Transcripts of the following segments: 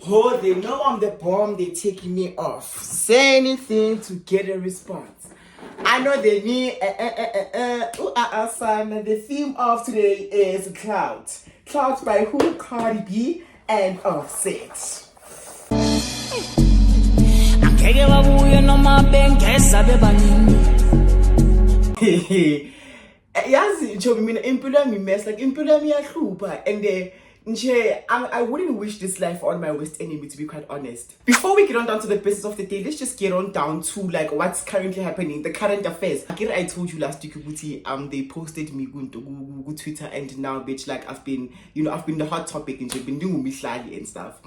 Oh, they know I'm the bomb, they're taking me off. Say anything to get a response. I know they need son. The theme of today is Clouds. Clouds by who? Cardi B and Offset. Yazi njobi mina impilo mi mess like impilo mi yahlupha and I wouldn't wish this life on my worst enemy, to be quite honest. Before we get on down to the business of the day, let's just get on down to like what's currently happening, the current affairs. Again, I told you last week, they posted me on Twitter, and now bitch, like I've been the hot topic and been doing me and stuff.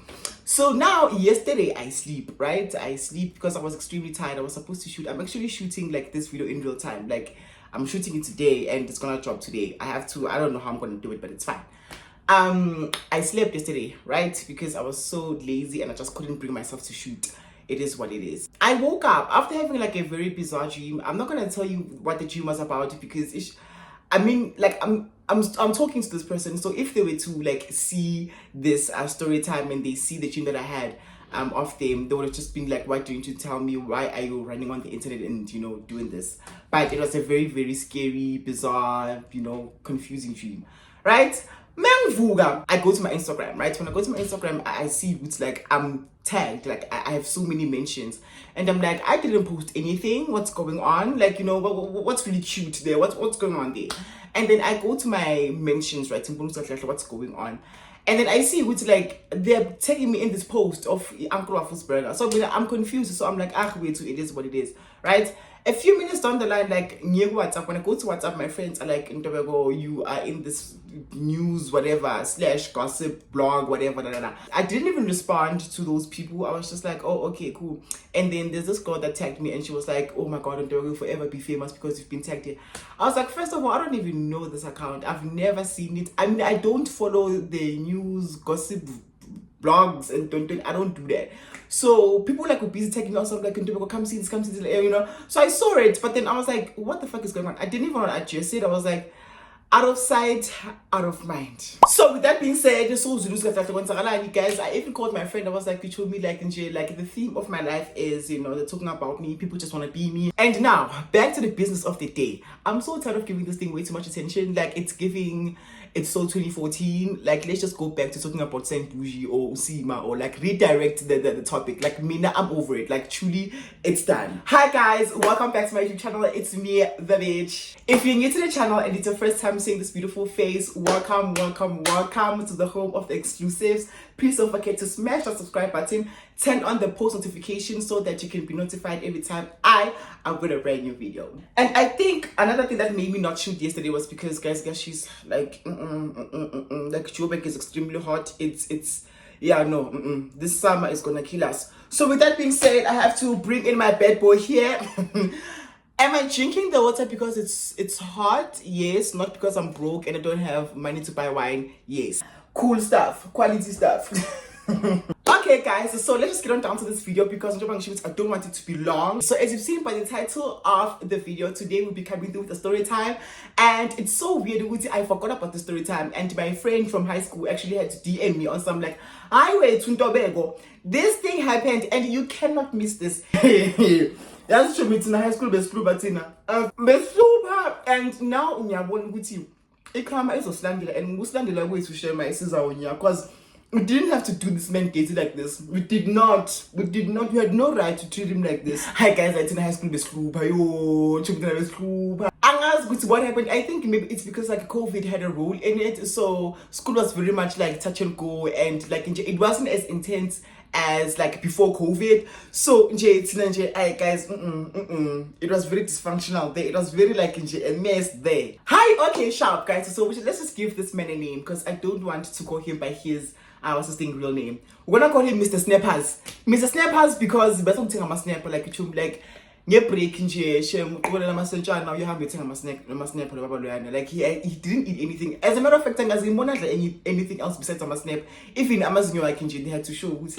So now yesterday I sleep because I was extremely tired. I was supposed to shoot. I'm actually shooting like this video in real time. Like I'm shooting it today and it's gonna drop today. I don't know how I'm gonna do it, but it's fine. I slept yesterday, right? Because I was so lazy and I just couldn't bring myself to shoot. It is what it is. I woke up after having like a very bizarre dream. I'm not gonna tell you what the dream was about because I'm talking to this person. So if they were to like see this story time and they see the dream that I had of them, they would have just been like, why don't you tell me, why are you running on the internet and doing this? But it was a very, very scary, bizarre, confusing dream, right? I go to my Instagram, right? When I go to my Instagram, I see it's like I'm tagged, like I have so many mentions, and I'm like, I didn't post anything. What's going on? Like, what's really cute there? What's going on there? And then I go to my mentions, right? What's going on? And then I see it's like they're tagging me in this post of Uncle Waffles Burger. So I'm confused. So I'm like, wait, so it is what it is, right? A few minutes down the line, like near WhatsApp, when I go to WhatsApp, my friends are like, you are in this news, whatever, / gossip, blog, whatever, I didn't even respond to those people. I was just like, oh, okay, cool. And then there's this girl that tagged me and she was like, oh my God, you'll forever be famous because you've been tagged here. I was like, first of all, I don't even know this account. I've never seen it. I mean, I don't follow the news, gossip, blogs, and I don't do that. So people like were busy taking me out, so I'm like, come see this, So I saw it, but then I was like, what the fuck is going on? I didn't even want to address it. I was like, out of sight, out of mind. So with that being said, guys, I even called my friend. I was like, you told me like the theme of my life is, they're talking about me. People just want to be me. And now back to the business of the day. I'm so tired of giving this thing way too much attention. Like it's so 2014. Like, let's just go back to talking about Saint Bougie or Usima or like redirect the topic. Like, Mina, I'm over it. Like, truly, it's done. Hi guys, welcome back to my YouTube channel. It's me, the bitch. If you're new to the channel and it's your first time seeing this beautiful face, welcome to the home of the exclusives. Please don't forget to smash that subscribe button, turn on the post notifications so that you can be notified every time I upload a brand new video. And I think another thing that made me not shoot yesterday was because guys, she's like like Joburg is extremely hot. This summer is gonna kill us. So with that being said, I have to bring in my bad boy here. Am I drinking the water because it's hot? Yes. Not because I'm broke and I don't have money to buy wine? Yes. Cool stuff, quality stuff. Okay guys, so let's just get on down to this video because I don't want it to be long. So as you've seen by the title of the video, today we'll be coming through with a story time. And it's so weird, I forgot about the story time, and my friend from high school actually had to DM me on some like, I wait to this thing happened and you cannot miss this. That's true, it's in high school best and now Ikrama is Oslandila and Muslandila ways to share my sister on you because we didn't have to do this man Katie like this. We had no right to treat him like this. Hi guys, it's in high school best group. What happened? I think maybe it's because like COVID had a role in it. So school was very much like touch and go, and like it wasn't as intense as like before COVID. So guys, it was very dysfunctional there. It was very like a mess there. Hi, okay, sharp guys. So let's just give this man a name because I don't want to call him by his real name. We're gonna call him Mr. Snappers. Mr. Snappers because that's something I'm a snapper like break now you have like he didn't eat anything. As a matter of fact, as he won't anything else besides a snap. If in Amazon like they had to show we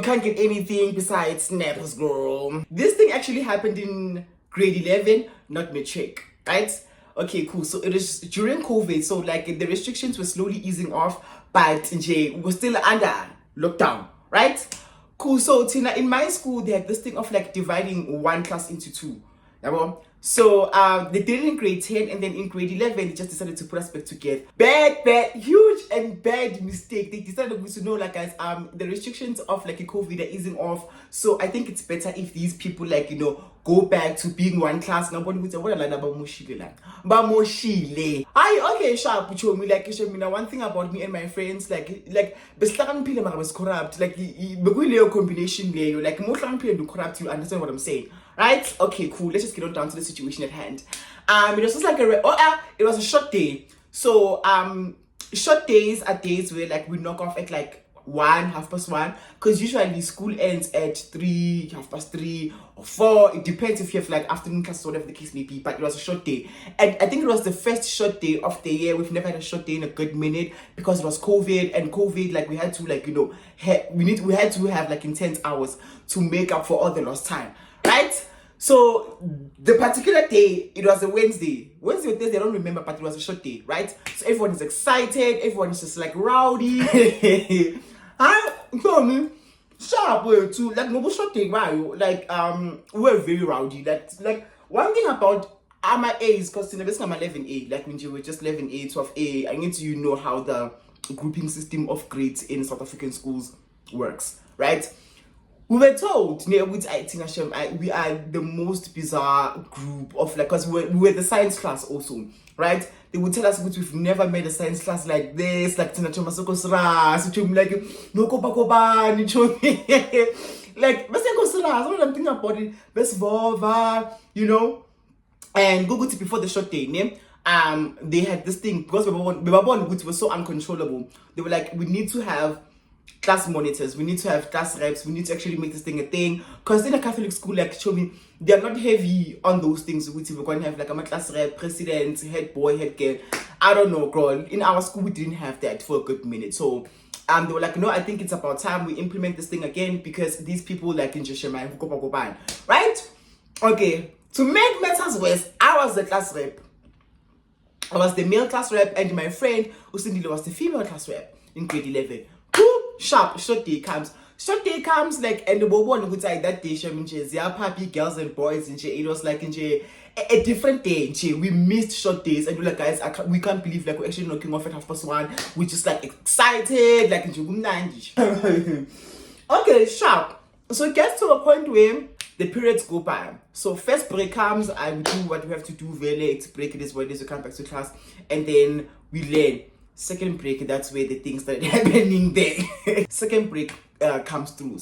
can't get anything besides snaps, girl. This thing actually happened in grade 11, not matric, right? Okay, cool. So it is during COVID, so like the restrictions were slowly easing off, but we're still under lockdown, right? Cool. So Tina, in my school, they had this thing of like dividing one class into two. So they did it in grade 10, and then in grade 11 they just decided to put us back together. Bad, huge and bad mistake. They decided to know, like, guys, the restrictions of like a COVID are easing off. So I think it's better if these people, like, go back to being one class. Now, one okay, sharp. One thing about me and my friends, like was corrupt. Like the combination layer, like more do corrupt. You understand what I'm saying, right? Okay, cool. Let's just get on down to the situation at hand. It was just like it was a short day. So short days are days where like we knock off at like 1:30, because usually school ends at 3, 3:30 or 4. It depends if you have like afternoon class or whatever the case may be, but it was a short day. And I think it was the first short day of the year. We've never had a short day in a good minute, because it was COVID, and COVID, like we had to like we had to have like intense hours to make up for all the lost time, right? So the particular day, it was a Wednesday or Thursday, I don't remember, but it was a short day, right? So everyone is excited, everyone is just like rowdy. I told me sharp way too, like no short day, right? Like we're very rowdy. Like one thing about my A's, because in the best I'm 11A, like when you were just 11A, 12A, I need to know how the grouping system of grades in South African schools works, right? We were told, we are the most bizarre group of like, because we were the science class also, right? They would tell us we've never made a science class like this, like like no like what I'm thinking about it, best vova, and go to before the short day, they had this thing, because we were so uncontrollable. They were like, we need to have class monitors, we need to have class reps, we need to actually make this thing a thing, because in a Catholic school, like show me, they're not heavy on those things. We're going to have like a class rep, president, head boy, head girl. I don't know, girl. In our school, we didn't have that for a good minute. So they were like, no, I think it's about time we implement this thing again, because these people like in Jeshema, right? Okay, to make matters worse, I was the class rep. I was the male class rep, and my friend Usindile was the female class rep in grade 11. Sharp, short day comes, like, and the one would say that day, puppy girls and boys, and it was like a different day. We missed short days, and we're like, guys, we can't believe like we're actually knocking off at 1:30. We're just like excited, like okay, sharp. So it gets to a point where the periods go by. So first break comes, I will do what we have to do. Really, it's break, it is what it is. We come back to class, and then we learn. Second break, that's where the things started happening there. Second break comes through. I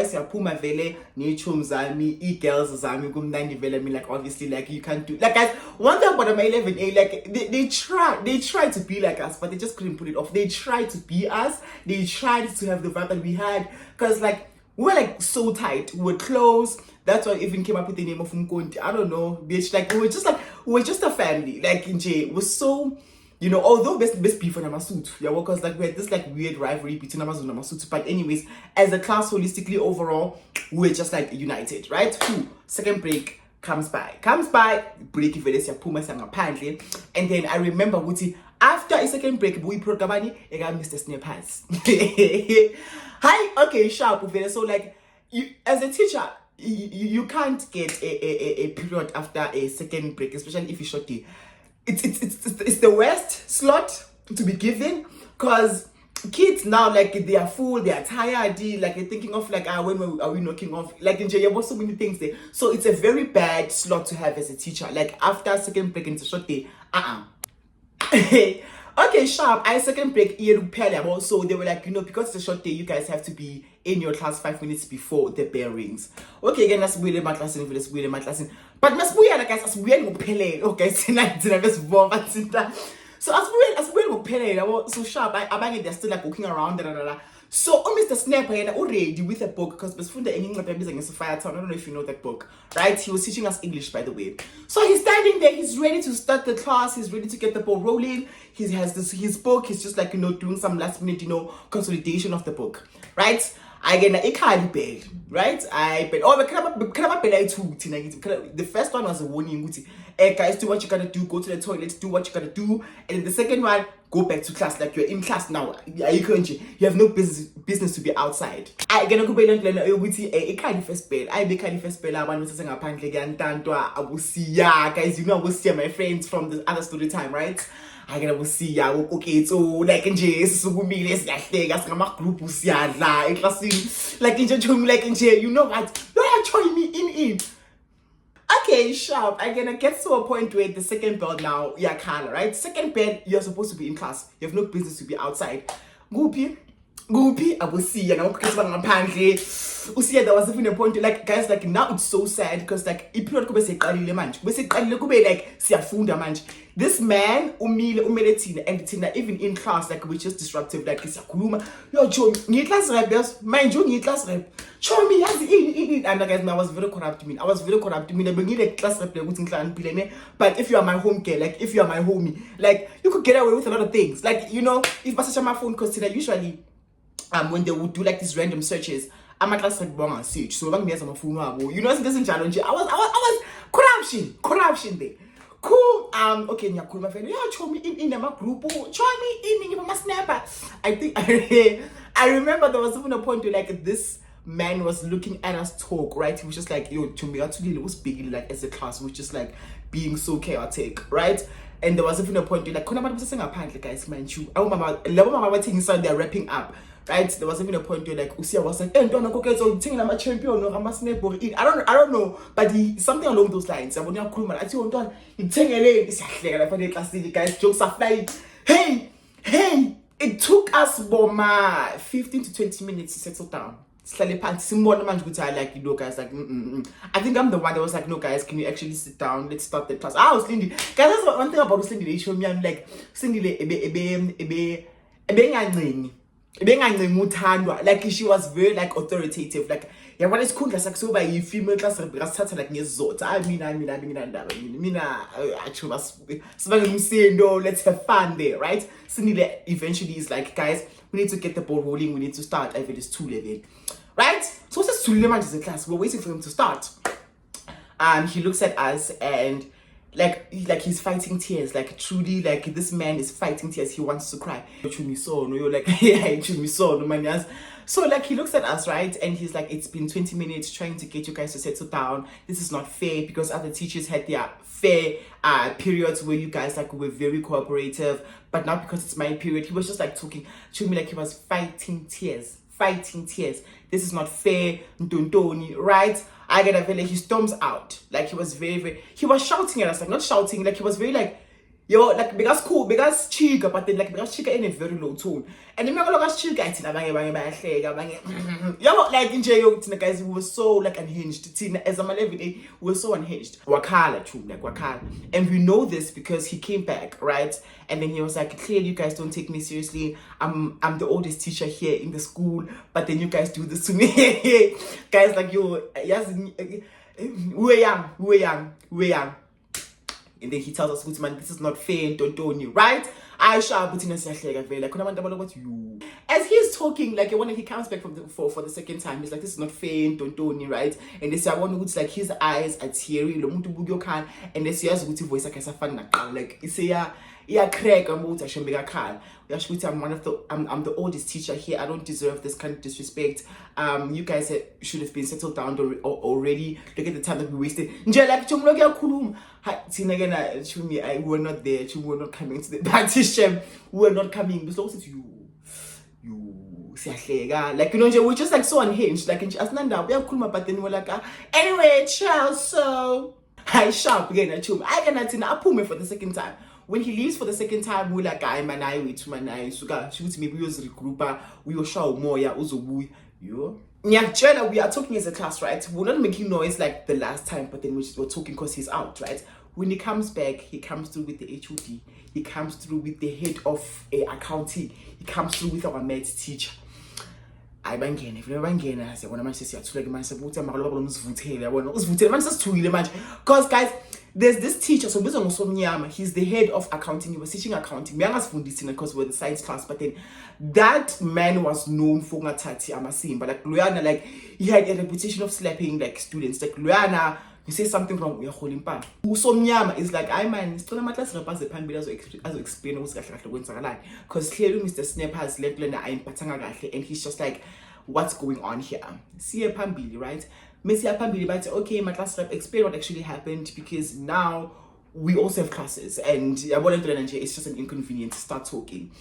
say, Puma Vele, Nichum Zami, girls Zami, Gumnani Vele, like obviously, like you can't do. Like, guys, one thing about my 11A, like they tried to be like us, but they just couldn't pull it off. They tried to be us, they tried to have the vibe that we had, because like we were like so tight, we were close. That's why I even came up with the name of Umkonti. I don't know, bitch. Like we were just a family. Like in J was so. Although best beef on Namasut, because like we had this like weird rivalry between Amazon and Namasut, but anyways, as a class holistically overall, we're just like united, right? Second break comes by, break if Puma sang apparently, and then I remember after a second break, we programming I got Mr. Snappers. Hi, okay, sharp. So like you as a teacher, you can't get a period after a second break, especially if it's short day. It's the worst slot to be given, because kids now, like, they are full, they are tired, like they're thinking of like, when are we knocking off, like in Jaya, so many things there. So it's a very bad slot to have as a teacher, like after second break into short day. Okay, sharp. I second break so they were like, because it's a short day, you guys have to be in your class 5 minutes before the bell rings. Okay, again, that's weird my class, but mas buya like guys, as weird ngophelele. Okay, so as weird ngophelele, so sharp. Abanye they're still like walking around. So Mr. Snapper already with a book, because Besfunda in England is a fire town. I don't know if you know that book, right? He was teaching us English, by the way. So he's standing there, he's ready to start the class, he's ready to get the ball rolling. He has his book, he's just like doing some last minute, consolidation of the book, right? I get a card bell, right? I bet the first one was a warning, guys, do what you gotta do, go to the toilet, do what you gotta do, and then the second one, go back to class. Like, you're in class now. You have no business to be outside. I gonna go back and learn a kind of first spell. I be kind of first spell. I want to sing a pancake and tanto. I will see ya, guys. You know, I will see my friends from the other story time, right? I gonna see ya. Okay, so like in JS, so we let's like my group will see ya. Like in J, like in J, you know what? You join me in. Okay, sharp. I'm gonna get to a point where the second bell now, yeah, Carla, right? Second bell, you're supposed to be in class. You have no business to be outside. Goopy, I will see you know, because I'm apparently. See, there was even a point like, guys, like now it's so sad because like if you don't say like siyafunda manje. This man umele Tina and Tina even in class like we're just disruptive like siyakhuluma yo Joe ngi class rep yes mind you ngi class rep show me yazi in and guys I was very corrupt mina bengile class rep ukuthi ngihlaniphile but if you are my home girl like if you are my homie like you could get away with a lot of things like you know if basisha my phone because usually when they would do like these random searches I'm a class like bonga search so bang my phone wabo you know it doesn't challenge I was corruption there. Cool. Okay, my friend. Yeah, show me in my group. Show me in my snapper. I think I remember there was even a point where like this man was looking at us talk, right? He was just like, yo, to me, actually, it was big like as a class, was just like being so chaotic, right? And there was even a point where like, "Kuna was saying apparently, guys, mind you, mama things so they're wrapping up." Right, there was even a point where like Usia was like, "Hey, don't go get so thing I'm a champion or I'm a snap or I don't know, but something along those lines. I want to cool man. I told him, "You take a lane." It's like I find it classy, guys. Jokes are flying. Hey, it took us 15 to 20 minutes to settle down. Slightly pants. More man good. I like you know, guys. Like, I think I'm the one that was like, "No, guys, can you actually sit down? Let's start the class." I was Lindy. Guys, that's one thing about Lindy. They show me I'm like Cindy like she was very like authoritative like yeah what is cool like so by female class like ngezotha I mean actually was saying no let's have fun there right Cindy eventually is like guys we need to get the ball rolling we need to start if it is 2 level right so it's 2 level in class we're waiting for him to start he looks at us and like he's fighting tears like truly like this man is fighting tears he wants to cry you're like yeah no man so like he looks at us right and he's like it's been 20 minutes trying to get you guys to settle down this is not fair because other teachers had their fair periods where you guys like were very cooperative but now because it's my period he was just like talking to me like he was fighting tears this is not fair right I get a feeling he storms out like he was very he was shouting at us like not shouting like he was very like yo like because chica but then like because chica in a very low tone and then because chica it's yo like in jail guys we were so like unhinged as a every day we were so unhinged wakala and we know this because he came back right and then he was like clearly you guys don't take me seriously I'm the oldest teacher here in the school but then you guys do this to me guys like yo yes we're young and then he tells us, man, this is not fair, don't you, right? I shall put in a like, what you. As he's talking, like when he comes back from for the second time, he's like, this is not fair, don't you, right? And they say, I want to like his eyes are teary, and they say, voice like, you say, yeah, Craig, I'm I'm the oldest teacher here. I don't deserve this kind of disrespect. You guys should have been settled down already. Look at the time that we wasted. We were not there. We were not coming to the party. We were not coming. This also you. Like, you know, we're just like so unhinged. Like, we are cool, but then we're like, anyway, child, so I sharp again. I can for the second time. When he leaves for the second time, we're like, shoot me, we was regrouper, we were show more, yeah, yo. Yeah, we are talking as a class, right? We're not making noise like the last time, but then we're talking because he's out, right? When he comes back, he comes through with the HOD, he comes through with the head of accounting, he comes through with our maths teacher. I bangena if never bangena I say when I say to like man say because guys there's this teacher so he's the head of accounting he was teaching accounting because we're the science class but then that man was known for ngatati amasimba like Luyana like he had a reputation of slapping like students like Luyana you say something wrong, you're holding back. Usomnyama is like, I man, it's still my class repass the pan as explain what's going on. Because clearly Mr. Snap has left and he's just like, what's going on here? See a Pambili, right? Missy a Pambili, but okay, my class rep explain what actually happened because now we also have classes and I want to it's just an inconvenience to start talking.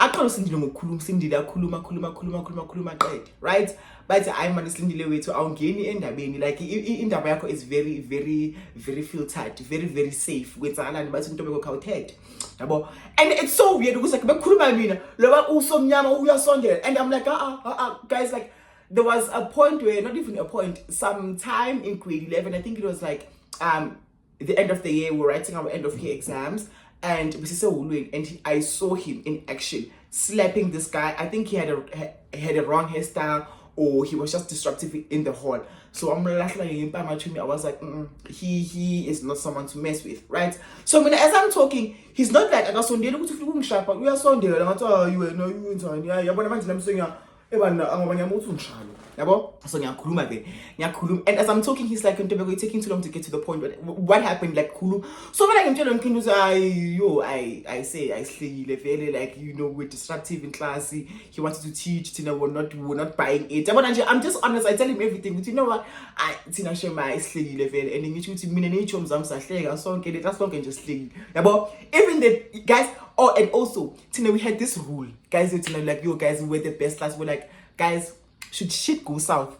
I can't send you kuluma, right? But I'm honestly way to our gain like in the is very, very, very filtered, very, very safe with an animal to head. And it's so weird because like and I'm like, guys, like there was a point where not even a point, sometime in grade 11, I think it was like the end of the year, we're writing our end of year exams. And I saw him in action slapping this guy. I think he had a wrong hairstyle or he was just disruptive in the hall. So I'm like I was like, he is not someone to mess with, right? So as I'm talking, he's not like I got Sunday. We are Sunday. So and as I'm talking, he's like, we're taking too long to get to the point. But what happened? Like, so when I can tell him, I say, I slay level, like, we're disruptive in class. He wanted to teach, we're not buying it. I'm just honest, I tell him everything. But you know what? I share my slay level, and then you choose to mean any chums, I'm saying, I saw get it, that's not just slay. But even the guys, and also, we had this rule, guys, like, guys, we're the best class. We're like, guys, should shit go south,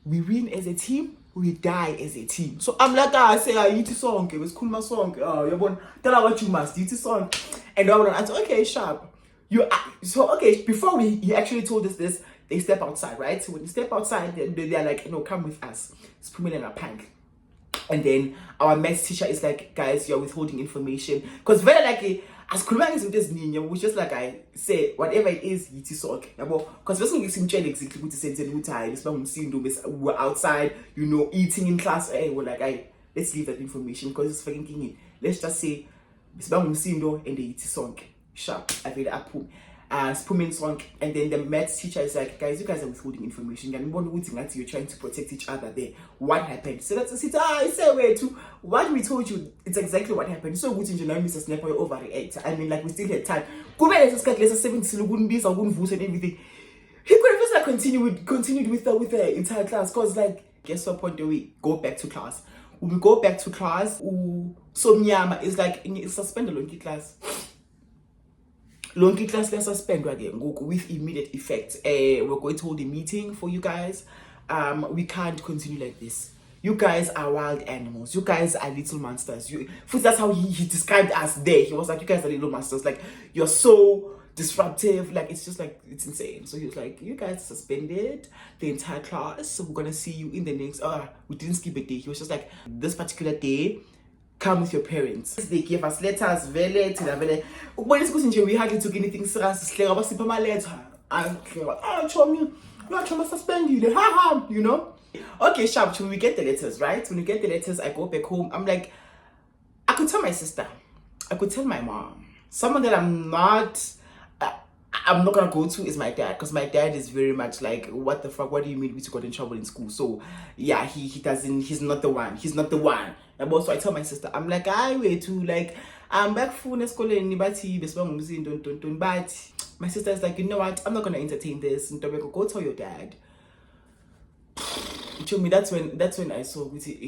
we win as a team, we die as a team. So I'm like, I say, you to song, it was cool, my song. You're born, tell her what you must, you to song. And I said, okay, sharp. So okay, before he actually told us this, they step outside, right? So when they step outside, they're like, no, come with us. It's put me in a panic. And then our maths teacher is like, guys, you're withholding information. Because very likely, as Kulman is with this ninja, which just like I say, whatever it is, it is okay. Because we're outside, eating in class. We're like, let's leave that information because it's fucking king. Let's just say, and the it is song. Sharp, I feel up. Spooming song, and then the maths teacher is like, guys, you guys are withholding information. And you're trying to protect each other there. What happened? So that's it. I say, wait, to what we told you, it's exactly what happened. So good in Mr. Snapper overreact. I mean, like, we still had time. Go back and get less 70 wouldn't be so wouldn't vote and everything. He could have just like continued with the entire class. Cause like, guess what point do we go back to class? When we go back to class, so Mnyama is like suspended on class. Lonely class let's suspend again with immediate effect. We're going to hold a meeting for you guys. We can't continue like this. You guys are wild animals. You guys are little monsters. That's how he described us there. He was like, you guys are little monsters. Like, you're so disruptive. Like, it's just like, it's insane. So he was like, you guys suspended the entire class. So we're gonna see you in the next. We didn't skip a day. He was just like, this particular day, come with your parents. They gave us letters, when it's good, we hardly took anything serious. I was my letter. You suspend you, Okay, sharp. So when we get the letters, right? When we get the letters, I go back home. I'm like, I could tell my sister, I could tell my mom. Someone that I'm not gonna go to is my dad, because my dad is very much like, what the fuck? What do you mean we got in trouble in school? So yeah, he's not the one. And also I tell my sister, I'm like, I wait to like, I'm back for school but my sister is like, you know what? I'm not gonna entertain this. And go tell your dad. To me, that's when I saw like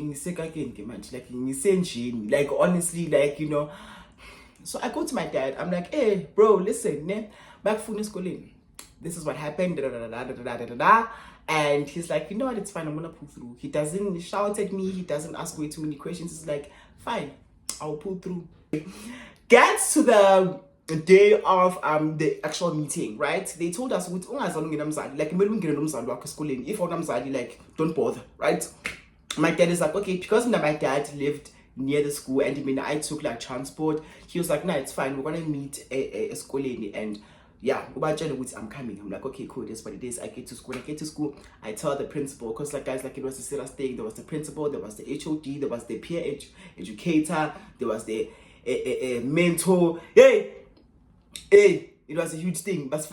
honestly, like, So I go to my dad. I'm like, hey, bro, listen, back for school. This is what happened. And he's like, you know what? It's fine. I'm gonna pull through. He doesn't shout at me. He doesn't ask way too many questions. He's like, fine, I'll pull through. Gets to the day of the actual meeting, right? They told us like if like don't bother, right? My dad is like, okay, because my dad lived near the school and I took like transport. He was like, no, it's fine. We're gonna meet a school and yeah, I'm coming. I'm like, okay, cool, that's what it is. I get to school, I tell the principal, because like guys, like it was a serious thing. There was the principal, there was the HOD, there was the peer educator, there was the mentor. Hey, it was a huge thing. But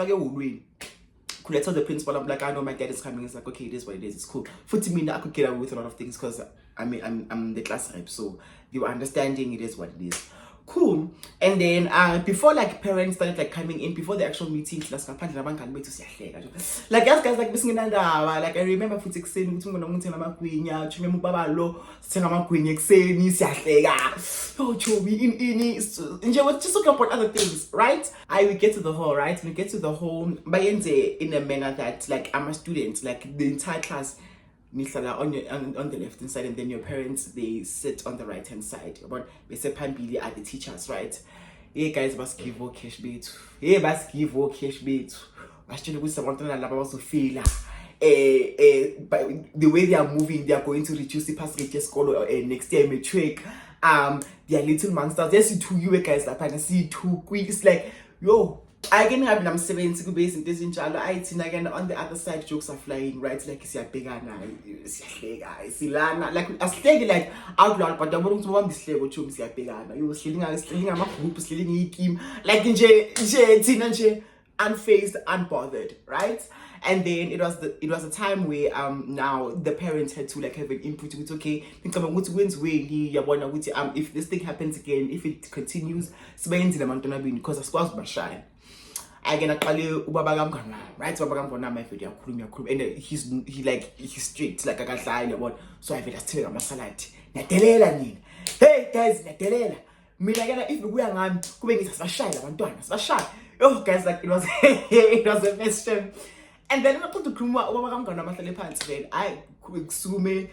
Could I tell the principal, I'm like, I know my dad is coming. It's like, okay, it is what it is. It's cool. For to me, I could get away with a lot of things because I'm the class rep, so they were understanding it is what it is. Cool. And then before like parents started like coming in, before the actual meeting, like as guys like missing like I remember for saying just talking about other things, right? We get to the hall, right? We get to the hall by in a manner that like I'm a student, like the entire class on the left hand side, and then your parents they sit on the right hand side. But we say Pambili are the teachers, right? Hey guys, must give all cash bait. Hey, must give all cash bait. Actually, we want to also feel but the way they are moving, they are going to reduce the pass rate school next year matric. They are little monsters. They see two you guys like I see two quick. It's like yo. I can have them 70 base in this in Jalo. I think again on the other side jokes are flying, right? Like it's a bigger like I stay like out loud, but I want to want this level to see a bigger. You was sleeping, I'm a group sleeping team like in J unfazed, unbothered, right? And then it was a time where now the parents had to like have an input with okay, think about what's wins way if this thing happens again, if it continues, because I suppose by shy. I can call you Ubabagam, right? Ubabagam my video, and he's strict, like I got line about so I just tell him a salad. Natelela, hey guys, Natelela. Me like if we are going to shy, I'm done. Shy. Oh guys, like it was it was a question. And then I put the crew Ubabagam gonna my pants I sume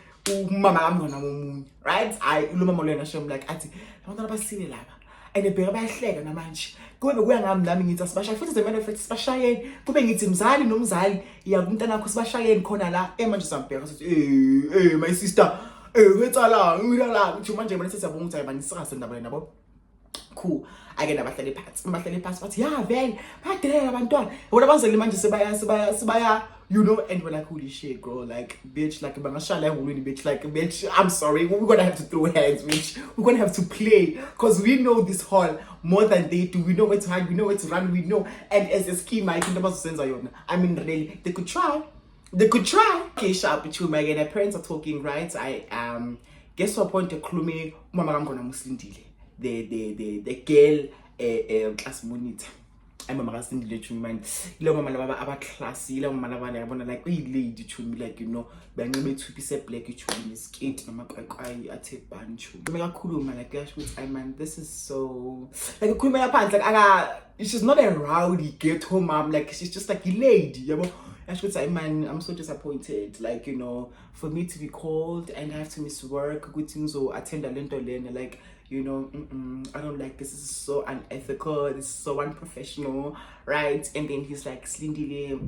Mama I'm gonna right? I Lumamolena show like I want to see lava. And the baby hleka namanje kube kuyangami nami ngithi asibashaya futhi zemene futhi sibashayeni kube ngithi mzali nomzali ya umntana wakho sibashayeni khona la manje sambheka sithi my sister wethala ngilala ngisho manje mina sesiyabonga ukuthi abanisakase ndaba nabo cool again abahleli phansi bathi yeah vele badelela abantwana bona bazeli manje sibaya you know, and we're like, holy shit, girl, like, bitch, like, bitch, I'm sorry, we're gonna have to throw hands, bitch, we're gonna have to play, because we know this hall more than they do, we know where to hide, we know where to run, we know, and as a scheme, I mean, really, they could try, okay, sharp, between my again, the parents are talking, right, guess what point, the klume, mama, I'm gonna Muslim deal, the girl, class monitor, I'm a magazine to man. Mama about classy, mama like we lady to me, like you know, but me 2% black to me skate, I'm like I take bunch. Make a cool man like gosh, I man, this is so like a cool man pants like I got she's not a rowdy get home mom, like she's just like a lady, you know. I should say, man, I'm so disappointed. Like, you know, for me to be called and I have to miss work, good things or attend a lento learner, like, you know, I don't like this. This is so unethical. This is so unprofessional, right? And then he's like, Slindile,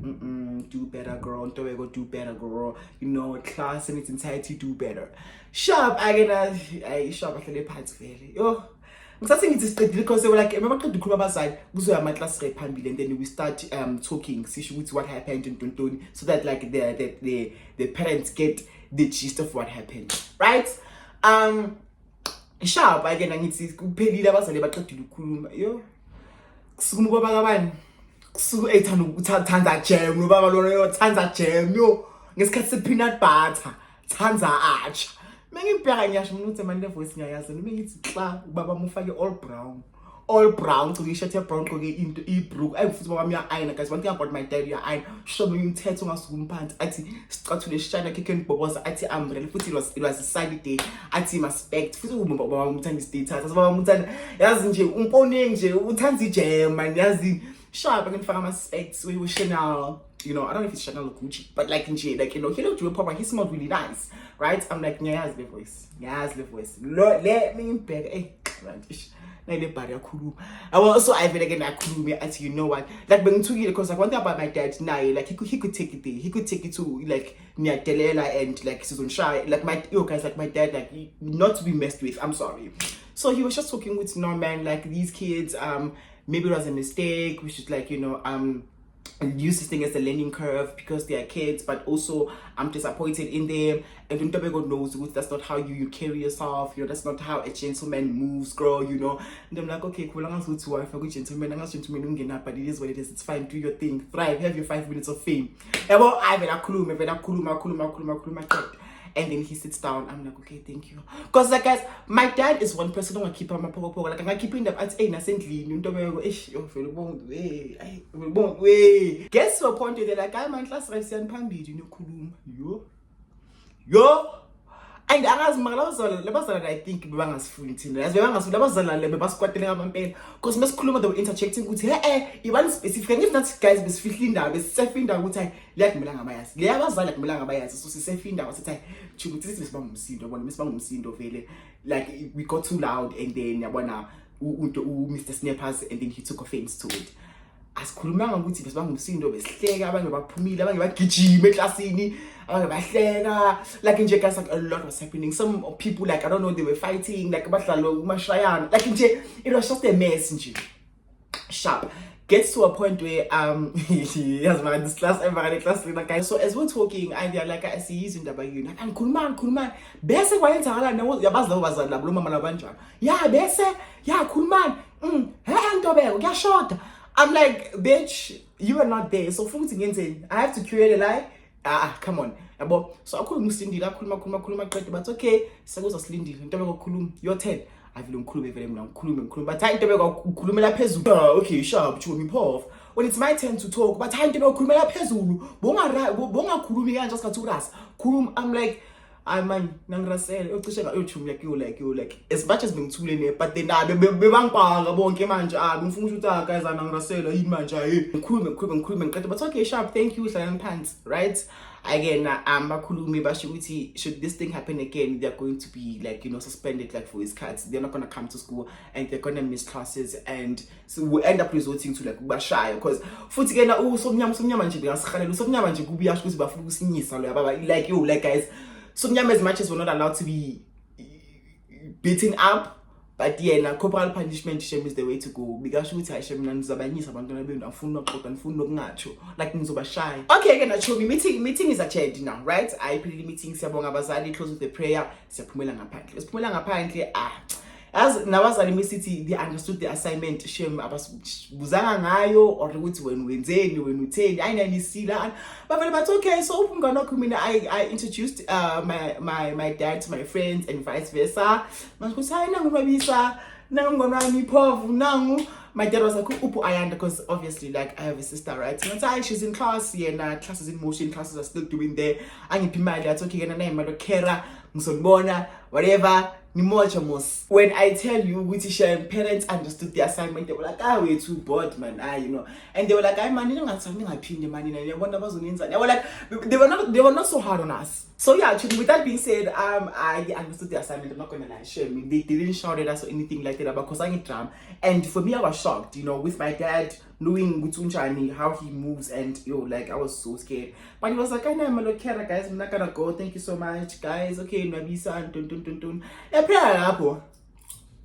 do better, girl. Don't do better, girl. You know, class in its entirety, do better. Sharp, I sharp at the parts very. Oh. Because they were like, remember the group side, my class rep and then we start talking, see what happened and so that like the parents get the gist of what happened, right? Sharp again I need to pay the abazali baqedile ukukhuluma yo kusukuma baba kabani kusuku ethanda jam no baba lona yo thanda jam yo ngesikhathi se peanut butter thanda acha mengibheka ngiyasho mina uthi manje voice ngiyayazi noma ngithi xa ubaba mufake all brown so ishirt ya brown qoke into ibrook ayifuthi baba miya ayina guys one thing about my dad ya ayina show me umthetho ngasuku umphansi athi sicathule shana keke ngiboboza athi umbrella futhi it was a sunny day athi respect futhi ubaba umthanda status baba umthanda yazi nje umpone nje uthanda ijam man yazi sharp ngifaka ama specs we Chanel. You know, I don't know if it's Chanel or Gucci, but like in J, like, you know, he looked real proper. He smelled really nice, right? I'm like, yeah, has the voice. Lord, let me beg. Hey, right? I was also I feel again I could me as you know what, like being 2 years because like one thing about my dad now, like he could take it there. He could take it to like near Telela and like Susan Shy, like my guys, like my dad, like not to be messed with. I'm sorry. So he was just talking with Norman, like these kids, maybe it was a mistake. We should like, you know, and use this thing as a learning curve because they are kids, but also I'm disappointed in them. And Ntomeko knows that's not how you carry yourself, that's not how a gentleman moves, girl, And I'm like, okay, cool, I'm going to wife, I'm a gentleman, but it is what it is, it's fine, do your thing, thrive, have your 5 minutes of fame. And then he sits down. I'm like, okay, thank you. Because, like, guys, my dad is one person who I keep on my popo. Like, I'm keeping them at a nascently. Gets to a point where they're like, I'm in class, I'm Pambi, yo. And I think because most they were interjecting with even specific if not guys specifically now be surfing that would like Milanga bias. They are like Milanga bias, so surfing that was a time like we got too loud and then Mr. Snappers and then he took offense to it. Asikhulumanga ukuthi besibangumsindo besihleka abanye baphumile abanye bagijima eklasini abanye bahleka like nje guys like a lot was happening. Some people like I don't know, they were fighting like badlalo umashayana like nje it was just a mess nje sharp. Gets to a point where yes man, this class guys, so as we're talking I like I see using the bayuni and kulman bese kwayenzakala nawo yabazi labo bazali labo mama labanjani yeah bese yeah kulman ntobeko kuyashoda. I'm like, bitch, you are not there. So I have to create a lie. Come on. So I couldn't Cindy, but okay. So goes Slindy. Your 10. I feel kulum. But time to go kulumela pezu. Okay, sharp, chew me off. When it's my turn to talk, but time to go kulumela pezu. Bonga kulumi and just got to ras. Kulum, I'm like, man, nangrasel, like as much as being too late, but then bang bonke manja, mfunguta guys are nangrasel, but okay, sharp, thank you, silent pants, right? Again, Makulumi Bashiwiti, should this thing happen again, they're going to be like, suspended like for his cats. They're not gonna come to school and they're gonna miss classes, and so we'll end up resorting to like Bashai because foot again, like guys. So as much as we're not allowed to be beaten up, but yeah, corporal punishment shame is the way to go. Because we tell shame and Zabanyis abandon and full not and full not nacho. Like Nzoba shy. Okay, again, actually meeting is achieved now, right? I pretty meeting Sabonga Bazali close with the prayer. Pumelang apparently as Nawazali City, they understood the assignment. Shem Abbas Buzanga Ngayo or when we tell I see that. But okay, so I introduced my dad to my friends and vice versa. My dad was like, Upu Ayanda, because obviously, like, I have a sister, right? So she's in class, and classes in motion, classes are still doing there. I'm okay, and I'm Kera, Musonbona, whatever. When I tell you, which parents understood the assignment, they were like, we're too bored, man, and they were like, man, you don't something like pin the money, and they were like, they were not so hard on us. So yeah, actually, with that being said, I understood the assignment. I'm not gonna lie, they didn't shout at us or anything like that because I get drum. And for me, I was shocked, with my dad knowing Gutunchani, how he moves, and like I was so scared. But he was like, I'm not guys, I'm not gonna go. Thank you so much, guys. Okay, Nabisa and dun.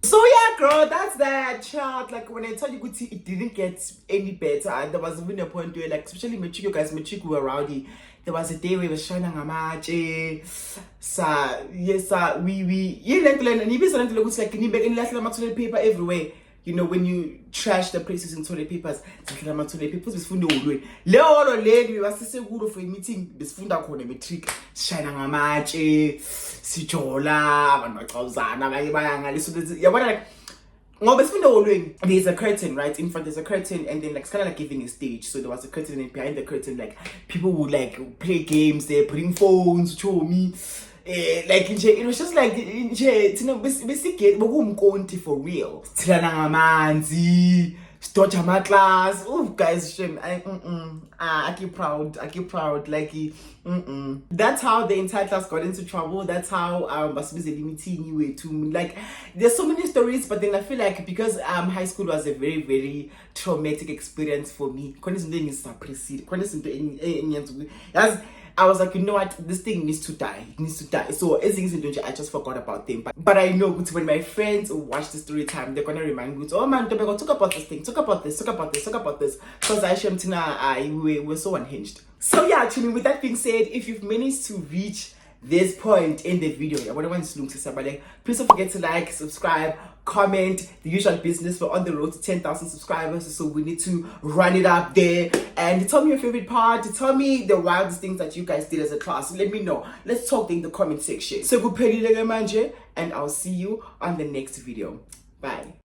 So yeah, girl, that's that child. Like when I tell you it didn't get any better. And there was even a point where, like, especially Machiko guys, Machiko were rowdy. There was a day where we were shining a match. We learned and even looks like in last paper everywhere. When you trash the places in toilet papers, Leo lady was so good for a meeting. This funda kona metric, shining a match, Sijola, and my there's a curtain, right? In front there's a curtain, and then like it's kind of like giving a stage. So there was a curtain, and behind the curtain, like people would like play games, they're putting phones, show me. Like it was just like basically for real. Start my class. Oh guys, shame. I keep proud. Like that's how the entire class got into trouble. That's how was limiting you to like there's so many stories, but then I feel like because high school was a very, very traumatic experience for me. I was like, you know what, this thing needs to die. It needs to die. So as things in I just forgot about them. But I know when my friends watch the story time, they're gonna remind me, oh man, talk about this thing, talk about this. Because I shame we're so unhinged. So yeah, actually, with that being said, if you've managed to reach this point in the video, please don't forget to like, subscribe, comment, the usual business. We're on the road to 10,000 subscribers, so we need to run it up there. And tell me your favorite part, tell me the wildest things that you guys did as a class. Let me know. Let's talk in the comment section. So and I'll see you on the next video. Bye.